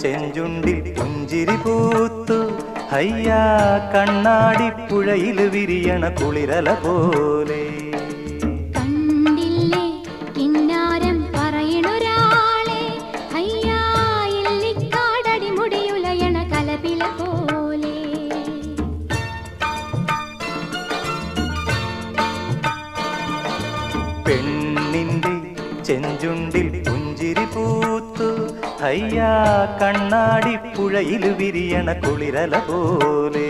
ചെഞ്ചുണ്ടിൽ പുഞ്ചിരി പൂത്തു ഹയ്യാ കണ്ണാടിപ്പുഴയിൽ വിരിയണ കുളിരല പോലെ കണ്ടില്ലേ കിന്നാരം പറയണൊരാളെ ഹയ്യാ ഇല്ലിക്കാടടി മുടിയുലയണ കലപില പോലെ പെണ്ണിന്റെ ചെഞ്ചുണ്ടിൽ പുഞ്ചിരി പൂത്തു ഹയ്യാ കണ്ണാടിപ്പുഴയിൽ വിരിയണ കുളിരല പോലെ